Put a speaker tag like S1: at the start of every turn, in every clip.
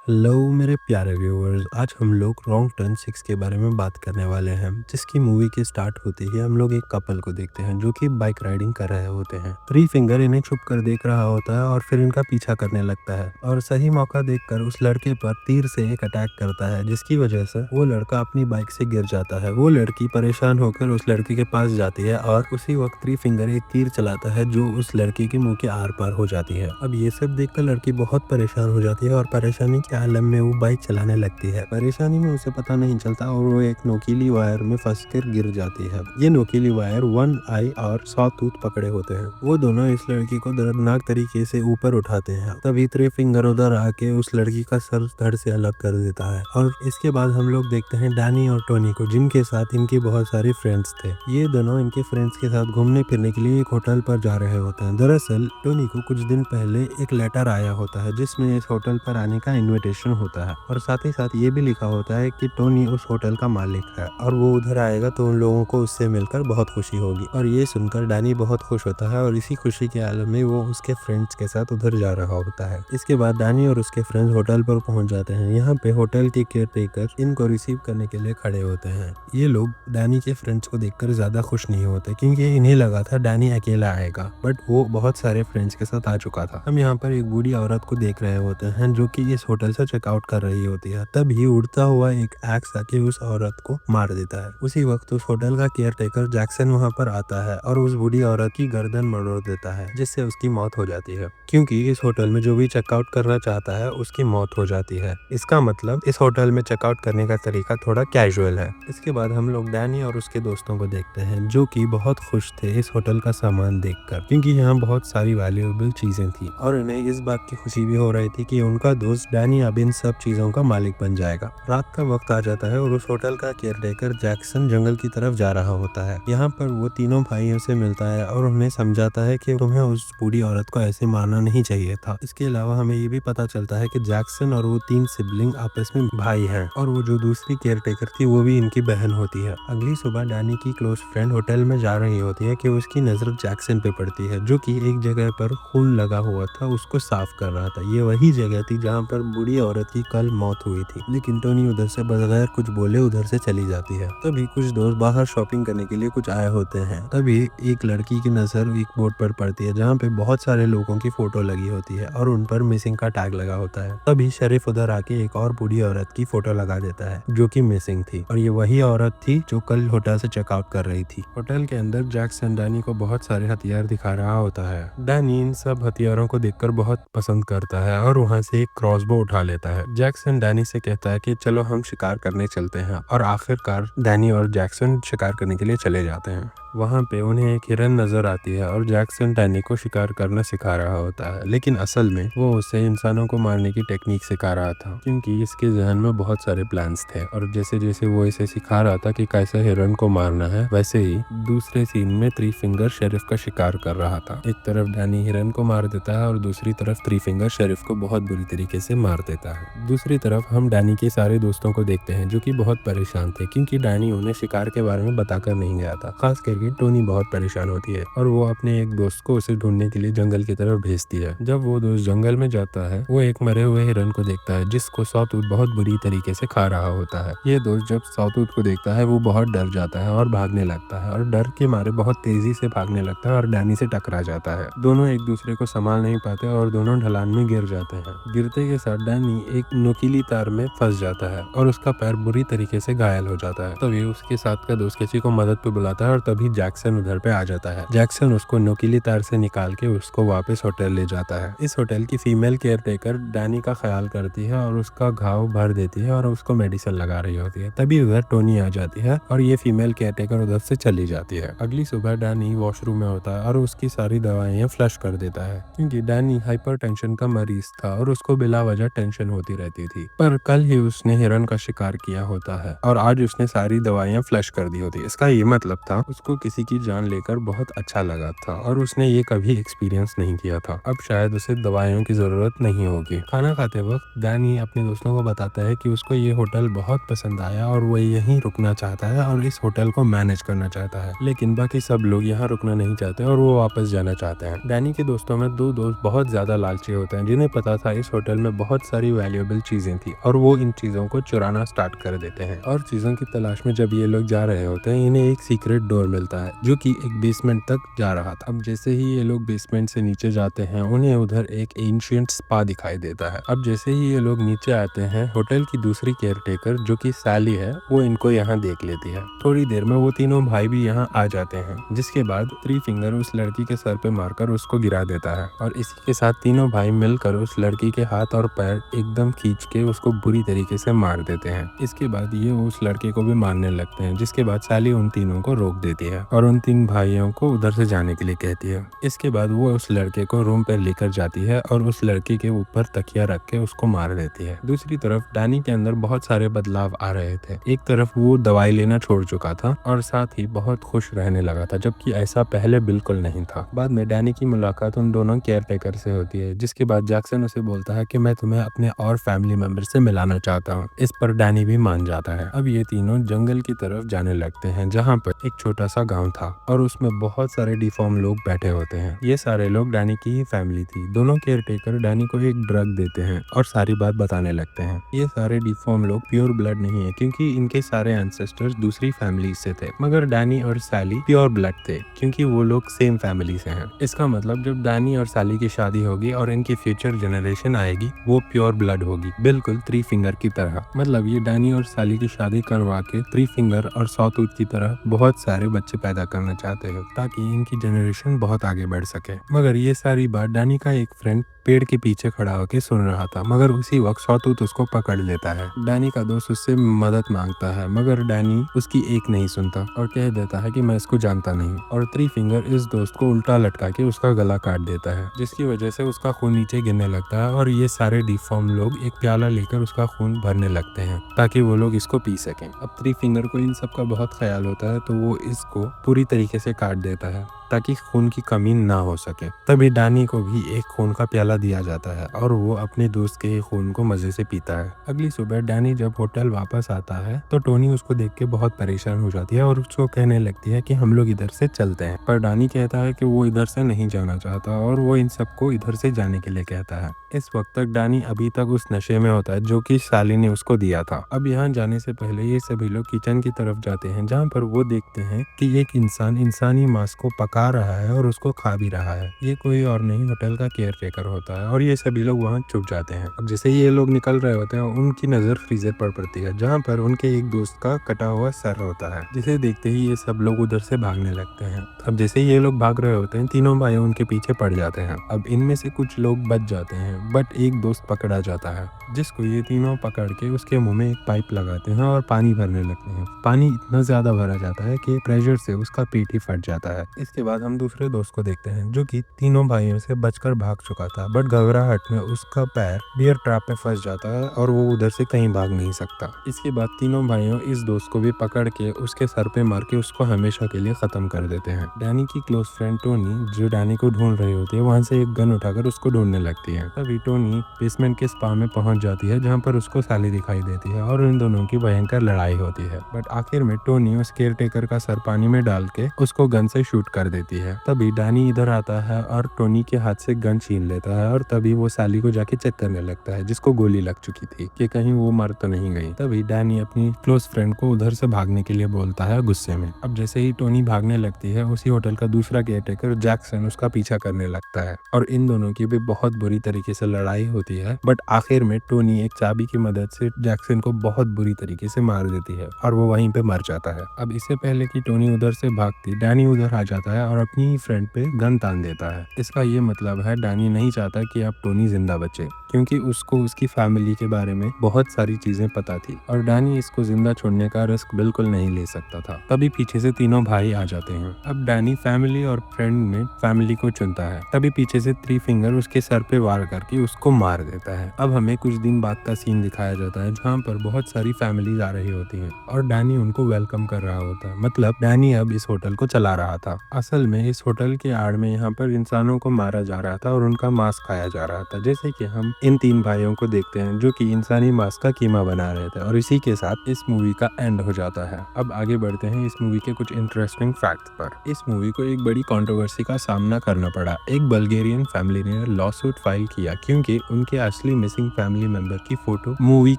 S1: Hello मेरे प्यारे viewers, आज हम लोग रॉन्ग टर्न 6 के बारे में बात करने वाले हैं, जिसकी मूवी की स्टार्ट होते ही हम लोग एक कपल को देखते हैं जो कि बाइक राइडिंग कर रहे होते हैं। थ्री फिंगर इन्हें छुप कर देख रहा होता है और फिर इनका पीछा करने लगता है और सही मौका देखकर उस लड़के पर तीर से एक अटैक करता है, जिसकी वजह से वो लड़का अपनी बाइक से गिर जाता है। वो लड़की परेशान होकर उस लड़के के पास जाती है और उसी वक्त थ्री फिंगर एक तीर चलाता है जो उस लड़की के मुंह के आर पार हो जाती है। अब ये सब देखकर लड़की बहुत परेशान हो जाती है और परेशानी के आलम में वो बाइक चलाने लगती है। परेशानी में उसे पता नहीं चलता और वो एक नोकीली वायर में फंसकर गिर जाती है। ये नोकीली वायर वन आई और सॉ टूथ पकड़े होते हैं। वो दोनों इस लड़की को दर्दनाक तरीके से ऊपर उठाते हैं। तभी थ्री फिंगर उधर आके उस लड़की का सर धड़ से अलग कर देता है और इसके बाद हम लोग देखते हैं डैनी और टोनी को, जिनके साथ इनकी बहुत सारे फ्रेंड्स थे। ये दोनों इनके फ्रेंड्स के साथ घूमने फिरने के लिए एक होटल पर जा रहे होते हैं। दरअसल टोनी को कुछ दिन पहले एक लेटर आया होता है जिसमें इस होटल पर आने का इनविटेशन होता है और साथ ही साथ ये भी लिखा होता है कि टोनी उस होटल का मालिक है और वो उधर आएगा तो उन लोगों को उससे मिलकर बहुत खुशी होगी। और ये सुनकर डैनी बहुत खुश होता है और इसी खुशी के आलम में वो उसके फ्रेंड्स के साथ उधर जा रहा होता है। इसके बाद डैनी और उसके फ्रेंड्स होटल पर पहुंच जाते हैं। यहाँ पे होटल के केयर टेकर इनको रिसीव करने के लिए खड़े होते हैं। ये लोग डैनी के फ्रेंड्स को देखकर ज्यादा खुश नहीं होते क्योंकि इन्हें लगा था डैनी अकेला आएगा, बट वो बहुत सारे फ्रेंड्स के साथ आ चुका था। हम यहाँ पर एक बूढ़ी औरत को देख रहे होते हैं जो कि इस होटल से चेकआउट कर रही होती है। तभी उड़ता हुआ एक एक्स आके उस औरत को मार देता है। उसी वक्त उस होटल का केयर टेकर जैक्सन वहाँ पर आता है और उस बूढ़ी औरत की गर्दन मरोड़ देता है, जिससे उसकी मौत हो जाती है। क्योंकि इस होटल में जो भी चेकआउट करना चाहता है उसकी मौत हो जाती है। इसका मतलब इस होटल में चेकआउट करने का तरीका थोड़ा कैजुअल है। इसके बाद हम लोग डैनी और उसके दोस्तों को देखते हैं जो कि बहुत खुश थे इस होटल का सामान देखकर, क्योंकि यहाँ बहुत सारी वैल्यूएबल चीजें थी और उन्हें इस बात की खुशी भी हो रही थी कि उनका दोस्त डैनी अब इन सब चीजों का मालिक बन जाएगा। रात का वक्त आ जाता है और उस होटल का केयरटेकर जैक्सन जंगल की तरफ जा रहा होता है। यहाँ पर वो तीनों भाइयों से मिलता है और उन्हें समझाता है कि तुम्हें उस बूढ़ी औरत को ऐसे मारना नहीं चाहिए था। इसके अलावा हमें ये भी पता चलता है कि जैक्सन और वो तीन सिबलिंग आपस में भाई हैं और वो जो दूसरी केयरटेकर थी वो भी इनकी बहन होती है। अगली सुबह डैनी की क्लोज फ्रेंड होटल में जा रही होती है कि उसकी नजर जैक्सन पे पड़ती है जो कि एक जगह पर खून लगा हुआ था, उसको साफ कर रहा था। ये वही जगह थी जहाँ पर बूढ़ी औरत की कल मौत हुई थी। लेकिन टोनी उधर से बगैर कुछ बोले उधर से चली जाती है। तभी कुछ दोस्त बाहर शॉपिंग करने के लिए कुछ आए होते हैं। तभी एक लड़की की नजर एक बोर्ड पर पड़ती है जहाँ पे बहुत सारे लोगों की फोटो लगी होती है और उन पर मिसिंग का टैग लगा होता है। तभी शरीफ उधर आके एक और बूढ़ी औरत की फोटो लगा देता है जो कि मिसिंग थी और ये वही औरत थी जो कल होटल से चेकआउट कर रही थी। होटल के अंदर जैक्सन डैनी को बहुत सारे हथियार दिखा रहा होता है। डैनी इन सब हथियारों को देखकर बहुत पसंद करता है और वहाँ से एक क्रॉसबो उठा लेता है। जैक्सन डैनी से कहता है कि चलो हम शिकार करने चलते हैं और आखिरकार डैनी और जैक्सन शिकार करने के लिए चले जाते हैं। वहाँ पे उन्हें एक हिरन नजर आती है और जैक्सन डैनी को शिकार करना सिखा रहा होता है, लेकिन असल में वो उसे इंसानों को मारने की टेक्निक सिखा रहा था क्योंकि इसके जहन में बहुत सारे प्लान्स थे। और जैसे जैसे वो इसे सिखा रहा था कि कैसे हिरन को मारना है, वैसे ही दूसरे सीन में थ्री फिंगर शेरिफ का शिकार कर रहा था। एक तरफ डैनी हिरन को मार देता है और दूसरी तरफ थ्री फिंगर शेरिफ को बहुत बुरी तरीके से मार देता है। दूसरी तरफ हम डैनी के सारे दोस्तों को देखते हैं जो कि बहुत परेशान थे क्योंकि डैनी उन्हें शिकार के बारे में बताकर नहीं गया था। खास करके टोनी बहुत परेशान होती है और वो अपने एक दोस्त को उसे ढूंढने के लिए जंगल की तरफ भेजती है। जब वो दोस्त जंगल में जाता है वो एक मरे हुए हिरन को देखता है जिसको सॉटूथ बहुत बुरी तरीके से खा रहा होता है। ये दोस्त जब सॉटूथ को देखता है वो बहुत डर जाता है और भागने लगता है और डर के मारे बहुत तेजी से भागने लगता है और डैनी से टकरा जाता है। दोनों एक दूसरे को संभाल नहीं पाते और दोनों ढलान में गिर जाते हैं। गिरते के साथ डैनी एक नुकीली तार में फंस जाता है और उसका पैर बुरी तरीके से घायल हो जाता है। तभी उसके साथ का दोस्त किसी को मदद पे बुलाता है और तभी जैक्सन उधर पे आ जाता है। जैक्सन उसको नुकीली तार से निकाल के उसको वापस होटल ले जाता है। इस होटल की फीमेल केयर टेकर डैनी का ख्याल करती है और उसका घाव भर देती है और उसको मेडिसिन लगा रही होती है। तभी उधर टोनी आ जाती है और ये फीमेल केयर टेकर उधर से चली जाती है। अगली सुबह डैनी वॉशरूम में होता है और उसकी सारी दवाइयां फ्लश कर देता है क्योंकि डैनी हाइपरटेंशन का मरीज था और उसको बिला वजह टेंशन होती रहती थी। पर कल ही उसने हिरन का शिकार किया होता है और आज उसने सारी दवाइयां फ्लश कर दी होती है। इसका ये मतलब था उसको किसी की जान लेकर बहुत अच्छा लगा था और उसने ये कभी एक्सपीरियंस नहीं किया था। अब शायद उसे दवाइयों की जरूरत नहीं होगी। खाना खाते वक्त डैनी अपने दोस्तों को बताता है कि उसको ये होटल बहुत पसंद आया और वो यहीं रुकना चाहता है और इस होटल को मैनेज करना चाहता है, लेकिन बाकी सब लोग यहाँ रुकना नहीं चाहते और वो वापस जाना चाहते हैं। डैनी के दोस्तों में दो दोस्त बहुत ज्यादा लालची होते हैं जिन्हें पता था इस होटल में बहुत सारी वैल्यूएबल चीजें थी और वो इन चीजों को चुराना स्टार्ट कर देते हैं। और चीजों की तलाश में जब ये लोग जा रहे होते हैं, इन्हें एक सीक्रेट डोर मिलता है जो कि एक बेसमेंट तक जा रहा था। अब जैसे ही ये लोग बेसमेंट से नीचे जाते हैं, उन्हें उधर एक एंशिएंट स्पा दिखाई देता है। अब जैसे ही ये लोग नीचे आते हैं, होटल की दूसरी केयरटेकर जो कि सैली है, वो इनको यहाँ देख लेती है। थोड़ी देर में वो तीनों भाई भी यहाँ आ जाते हैं, जिसके बाद थ्री फिंगर उस लड़की के सर पे मारकर उसको गिरा देता है और इसी के साथ तीनों भाई मिलकर उस लड़की के हाथ और पैर एकदम खींच के उसको बुरी तरीके से मार देते हैं। इसके बाद ये उस लड़के को भी मारने लगते हैं, जिसके बाद सैली उन तीनों को रोक देती है और उन तीन भाइयों को उधर से जाने के लिए कहती है। इसके बाद वो उस लड़के को रूम पर लेकर जाती है और उस लड़के के ऊपर तकिया रख के उसको मार देती है। दूसरी तरफ डैनी के अंदर बहुत सारे बदलाव आ रहे थे। एक तरफ वो दवाई लेना छोड़ चुका था और साथ ही बहुत खुश रहने लगा था, जबकि ऐसा पहले बिल्कुल नहीं था। बाद में डैनी की मुलाकात उन दोनों केयरटेकर से होती है, जिसके बाद जैक्सन उसे बोलता है कि मैं तुम्हें अपने और फैमिली मेंबर से मिलाना चाहता हूँ। इस पर डैनी भी मान जाता है। अब ये तीनों जंगल की तरफ जाने लगते हैं, जहाँ पर एक छोटा सा गाँव था और उसमें बहुत सारे डिफॉर्म लोग बैठे होते हैं। ये सारे लोग डैनी की ही फैमिली थी। दोनों केयरटेकर डैनी को एक ड्रग देते हैं और सारी बात बताने लगते हैं। ये सारे डिफॉर्म लोग प्योर ब्लड नहीं है, क्योंकि इनके सारे एंसेस्टर्स दूसरी फैमिली से थे, मगर डैनी और सैली प्योर ब्लड थे, क्योंकि वो लोग सेम फैमिली से हैं। इसका मतलब जब डैनी और सैली की शादी होगी और इनकी फ्यूचर जनरेशन आएगी, वो प्योर ब्लड होगी, बिल्कुल थ्री फिंगर की तरह। मतलब ये डैनी और सैली की शादी करवा के थ्री फिंगर और सॉटूथ की तरह बहुत सारे बच्चे पैदा करना चाहते हैं, ताकि इनकी जनरेशन बहुत आगे बढ़ सके। मगर ये सारी बात डैनी का एक फ्रेंड पेड़ के पीछे खड़ा होकर सुन रहा था, मगर उसी वक्त सॉटूथ उसको पकड़ लेता है। डैनी का दोस्त उससे मदद मांगता है, मगर डैनी उसकी एक नहीं सुनता और कह देता है कि मैं इसको जानता नहीं, और थ्री फिंगर इस दोस्त को उल्टा लटका के उसका गला काट देता है, जिसकी वजह से उसका खून नीचे गिरने लगता है और ये सारे डिफॉर्म लोग एक प्याला लेकर उसका खून भरने लगते हैं ताकि वो लोग इसको पी सकें। अब थ्री फिंगर को इन सब का बहुत ख्याल होता है, तो वो इसको पूरी तरीके से काट देता है ताकि खून की कमी ना हो सके। तभी डैनी को भी एक खून का प्याला दिया जाता है और वो अपने दोस्त के खून को मजे से पीता है। अगली सुबह डैनी जब होटल वापस आता है, तो टोनी उसको देख के बहुत परेशान हो जाती है और उसको कहने लगती है कि हम लोग इधर से चलते हैं। पर डैनी कहता है कि वो इधर से नहीं जाना चाहता और वो इन सबको इधर से जाने के लिए कहता है। इस वक्त तक डैनी अभी तक उस नशे में होता है जो कि सैली ने उसको दिया था। अब यहाँ जाने से पहले ये सभी लोग किचन की तरफ जाते हैं, जहाँ पर वो देखते हैं कि एक इंसान इंसानी मांस को पका रहा है और उसको खा भी रहा है। ये कोई और नहीं, होटल का केयरटेकर होता है और ये सभी लोग वहाँ छुप जाते हैं। अब जैसे ये लोग निकल रहे होते हैं, उनकी नजर फ्रीजर पर पड़ती है, जहाँ पर उनके एक दोस्त का कटा हुआ सर होता है, जिसे देखते ही ये सब लोग उधर से भागने लगते हैं। अब जैसे ये लोग भाग रहे होते हैं, तीनों भाई उनके पीछे पड़ जाते हैं। अब इनमें से कुछ लोग बच जाते हैं, बट एक दोस्त पकड़ा जाता है, जिसको ये तीनों पकड़ के उसके मुंह में एक पाइप लगाते हैं और पानी भरने लगते हैं। पानी इतना ज्यादा भरा जाता है कि प्रेशर से उसका पेट ही फट जाता है। इसके बाद हम दूसरे दोस्त को देखते हैं, जो कि तीनों भाइयों से बचकर भाग चुका था, बट घबराहट में उसका पैर बियर ट्रैप में फंस जाता है और वो उधर से कहीं भाग नहीं सकता। इसके बाद तीनों भाइयों इस दोस्त को भी पकड़ के उसके सर पे मार के उसको हमेशा के लिए खत्म कर देते हैं। डैनी की क्लोज फ्रेंड टोनी, जो डैनी को ढूंढ रही होती है, वहां से एक गन उठाकर उसको ढूंढने लगती है। तभी टोनी बेसमेंट के स्पा में पहुंच जाती है, जहाँ पर उसको सैली दिखाई देती है और इन दोनों की भयंकर लड़ाई होती है। बट आखिर में टोनी उस केयरटेकर का सर पानी में डाल के उसको गन से शूट कर देती है। तभी डैनी इधर आता है और टोनी के हाथ से गन छीन लेता है और तभी वो सैली को जाके चेक करने लगता है, जिसको गोली लग चुकी थी, कि कहीं वो मर तो नहीं गई। तभी डैनी अपनी क्लोज फ्रेंड को उधर से भागने के लिए बोलता है गुस्से में। अब जैसे ही टोनी भागने लगती है, उसी होटल का दूसरा केयरटेकर जैक्सन उसका पीछा करने लगता है और इन दोनों की भी बहुत बुरी तरीके से लड़ाई होती है। बट आखिर में टोनी एक चाबी की मदद से जैक्सन को बहुत बुरी तरीके से मार देती है और वो वहीं पे मर जाता है। अब इससे पहले कि टोनी उधर से भागती, डैनी उधर आ जाता है और अपनी ही फ्रेंड पे गन तान देता है। इसका ये मतलब है डैनी नहीं चाहता कि अब टोनी जिंदा बचे, क्योंकि उसको उसकी फैमिली के बारे में बहुत सारी चीजें पता थी और डैनी इसको जिंदा छोड़ने का रिस्क बिल्कुल नहीं ले सकता था। तभी पीछे से तीनों भाई आ जाते हैं। अब डैनी फैमिली और फ्रेंड में फैमिली को चुनता है। तभी पीछे से थ्री फिंगर उसके सर पे वार करके उसको मार देता है। अब हमें कुछ दिन बाद का सीन दिखाया जाता है, जहाँ पर बहुत सारी फैमिलीज आ रही होती हैं और डैनी उनको वेलकम कर रहा होता है। मतलब डैनी अब इस होटल को चला रहा था। असल असल में इस होटल के आड़ में यहाँ पर इंसानों को मारा जा रहा था और उनका मांस खाया जा रहा था, जैसे कि हम इन 3 भाइयों को देखते हैं जो कि इंसानी मांस का कीमा बना रहे थे। और इसी के साथ इस मूवी का एंड हो जाता है। अब आगे बढ़ते हैं इस मूवी के कुछ इंटरेस्टिंग फैक्ट्स पर। इस मूवी को एक बड़ी कंट्रोवर्सी का सामना करना पड़ा। एक बल्गेरियन फैमिली ने लॉ सूट फाइल किया क्योंकि उनके असली मिसिंग फैमिली मेंबर की फोटो मूवी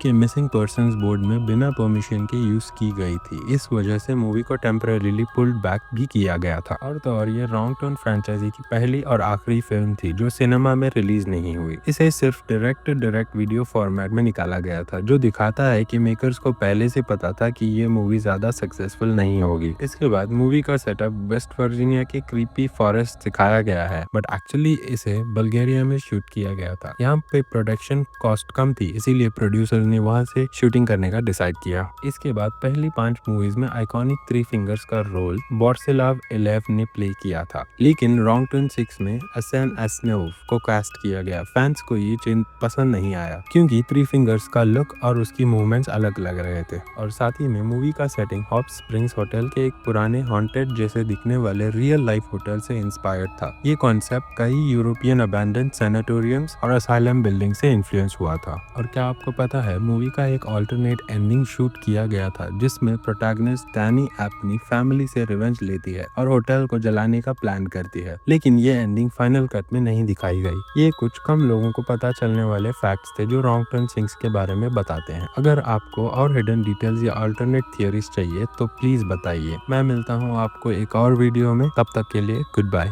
S1: के मिसिंग पर्संस बोर्ड में बिना परमिशन के यूज की गई थी। इस वजह से मूवी को टेम्परेरीली पुल्ड बैक भी किया गया था। और तो और ये रॉन्ग टर्न फ्रेंचाइजी की पहली और आखिरी फिल्म थी जो सिनेमा में रिलीज नहीं हुई। इसे सिर्फ डायरेक्ट वीडियो फॉर्मेट में निकाला गया था, जो दिखाता है कि मेकर्स को पहले से पता था कि ये मूवी ज्यादा सक्सेसफुल नहीं होगी। इसके बाद मूवी का सेटअप वेस्ट वर्जीनिया के क्रीपी फॉरेस्ट दिखाया गया है, बट एक्चुअली इसे बल्गेरिया में शूट किया गया था। यहाँ पे प्रोडक्शन कॉस्ट कम थी, इसीलिए प्रोड्यूसर ने वहाँ से शूटिंग करने का डिसाइड किया। इसके बाद पहली 5 मूवीज में आइकॉनिक थ्री फिंगर्स का रोल बोरिस्लाव इलेव ने प्ले किया था, लेकिन रॉन्ग टर्न 6 में असन असनोव को कास्ट किया गया। फैंस को ये चेंज पसंद नहीं आया क्योंकि थ्री फिंगर्स का लुक और उसकी मूवमेंट्स अलग लग रहे थे। और साथ ही में मूवी का सेटिंग हॉट स्प्रिंग्स होटल के एक पुराने हॉन्टेड जैसे दिखने वाले रियल लाइफ होटल से इंस्पायर्ड था। ये कॉन्सेप्ट कई यूरोपियन अबैंडन्ड सैनिटोरियम्स और असाइलम बिल्डिंग से इन्फ्लुएंस हुआ था। और क्या आपको पता है मूवी का एक ऑल्टरनेट एंडिंग शूट किया गया था जिसमें प्रोटैगनिस्ट डैनी अपनी फैमिली से रिवेंज लेती है और होटल को जलाने का प्लान करती है, लेकिन ये एंडिंग फाइनल कट में नहीं दिखाई गई। ये कुछ कम लोगों को पता चलने वाले फैक्ट्स थे जो रॉन्ग टर्न 6 के बारे में बताते हैं। अगर आपको और हिडन डिटेल्स या अल्टरनेट थियरीज चाहिए तो प्लीज बताइए। मैं मिलता हूँ आपको एक और वीडियो में, तब तक के लिए गुड बाय।